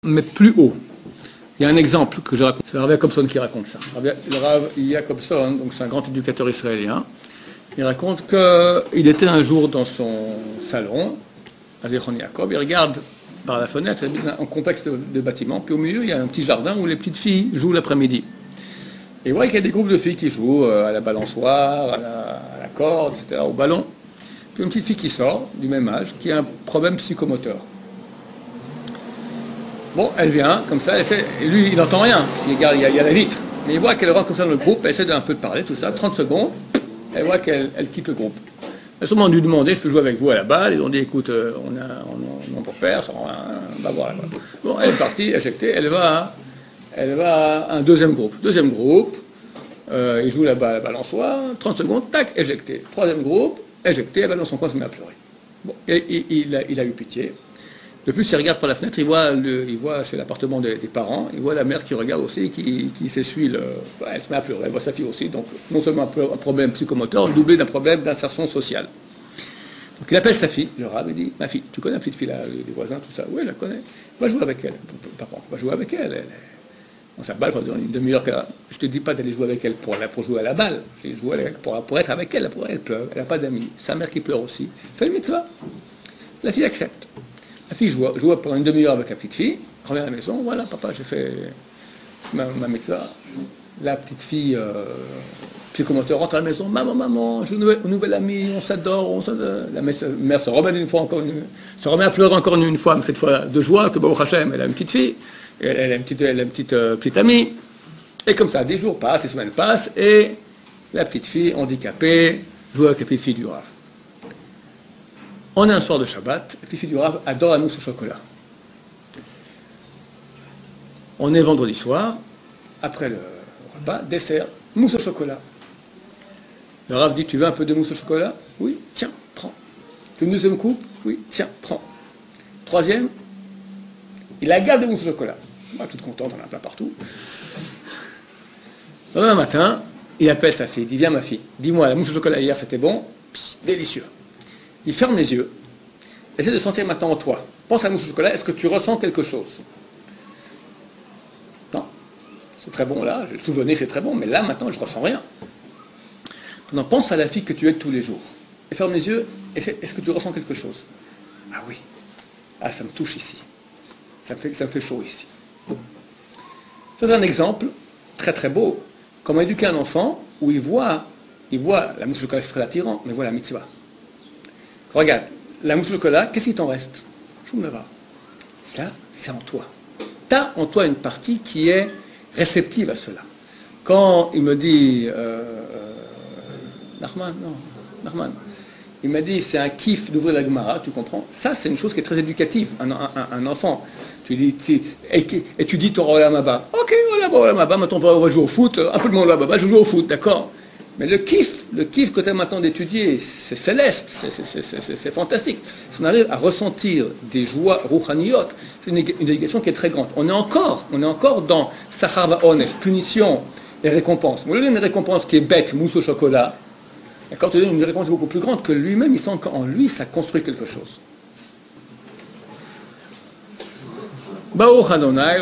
mais plus haut. Il y a un exemple que je raconte, c'est le Rav Jacobson qui raconte ça. Le Rav Jacobson, donc c'est un grand éducateur israélien, il raconte qu'il était un jour dans son salon, à Zichron Yaakov, il regarde par la fenêtre, il y a un complexe de bâtiments, puis au milieu il y a un petit jardin où les petites filles jouent l'après-midi. Et il voit qu'il y a des groupes de filles qui jouent à la balançoire, à la corde, etc., au ballon. Puis une petite fille qui sort, du même âge, qui a un problème psychomoteur. Bon, elle vient, comme ça, et lui, il n'entend rien, il y a la vitre. Mais il voit qu'elle rentre comme ça dans le groupe, elle essaie d'un peu de parler, tout ça, 30 secondes, elle voit qu'elle quitte le groupe. Elle a sûrement dû demander, je peux jouer avec vous à la balle, ils ont dit, écoute, on peut faire, on va voir la balle. Bon, elle est partie, éjectée, elle va à un deuxième groupe. Deuxième groupe, il joue la balançoire, 30 secondes, tac, éjecté. Troisième groupe, éjecté, elle va dans son coin, se met à pleurer. Bon, et il a eu pitié. De plus, il regarde par la fenêtre, il voit chez l'appartement des parents, il voit la mère qui regarde aussi, qui s'essuie elle se met à pleurer, elle voit sa fille aussi, donc non seulement un problème psychomoteur, doublé d'un problème d'insertion sociale. Donc il appelle sa fille, le Rav, il dit, ma fille, tu connais la petite fille là, les voisins, tout ça? Oui, je la connais. Va jouer avec elle. Papa, va jouer avec elle. On s'aballe, il faut une demi-heure qu'elle a. Je ne te dis pas d'aller jouer avec elle pour jouer à la balle, je joue pour être avec elle, elle pleure, elle n'a pas d'amis, sa mère qui pleure aussi. Fais le mitzvah. La fille accepte. La fille joue pendant une demi-heure avec la petite fille, revient à la maison, voilà, papa, j'ai fait ma mitzvah. La petite fille psychomoteur rentre à la maison, maman, j'ai une nouvelle amie, on s'adore, la mère se remet à pleurer encore une fois, mais cette fois de joie, que Baruch Hashem, elle a une petite fille, elle a une petite amie, et comme ça, des jours passent, des semaines passent, et la petite fille handicapée joue avec la petite fille du Rav. On est un soir de Shabbat, la petite fille du Rav adore la mousse au chocolat. On est vendredi soir, après le repas, dessert, mousse au chocolat. Le Rav dit, tu veux un peu de mousse au chocolat? Oui, tiens, prends. Tu veux une deuxième coupe? Oui, tiens, prends. Troisième, il a garde de mousse au chocolat. Moi, toute contente, on en a plein partout. Le lendemain matin, il appelle sa fille, il dit, viens ma fille, dis-moi, la mousse au chocolat hier, c'était bon? Psst, délicieux. Il ferme les yeux, essaie de sentir maintenant en toi. Pense à la mousse au chocolat, est-ce que tu ressens quelque chose? Non, c'est très bon là, j'ai le souvenir, c'est très bon, mais là maintenant je ne ressens rien. Maintenant pense à la fille que tu aides tous les jours. Et ferme les yeux, est-ce que tu ressens quelque chose? Ah oui, ah ça me touche ici, ça me fait chaud ici. C'est un exemple très très beau, comment éduquer un enfant où il voit la mousse au chocolat, c'est très attirant, mais il voit la mitzvah. Regarde, la mousse au chocolat, qu'est-ce qu'il t'en reste? Choumnava. Ça, c'est en toi. Tu as en toi une partie qui est réceptive à cela. Quand il me dit, Nachman, il m'a dit, c'est un kiff d'ouvrir la Gemara, tu comprends? Ça, c'est une chose qui est très éducative. Un enfant, tu dis, et tu dis, Torah Olam Haba. Ok, Olam Haba, maintenant on va jouer au foot, un peu de monde Olam Haba, je joue au foot, d'accord? Mais le kiff que tu as maintenant d'étudier, c'est céleste, c'est fantastique. Si on arrive à ressentir des joies rouhaniyot, c'est une éducation qui est très grande. On est encore dans Sachar va'onesh, punition et récompense. On lui donne une récompense qui est bête, mousse au chocolat. Et quand tu donnes une récompense beaucoup plus grande, que lui-même, il sent qu'en lui, ça construit quelque chose. Baruch Adonai.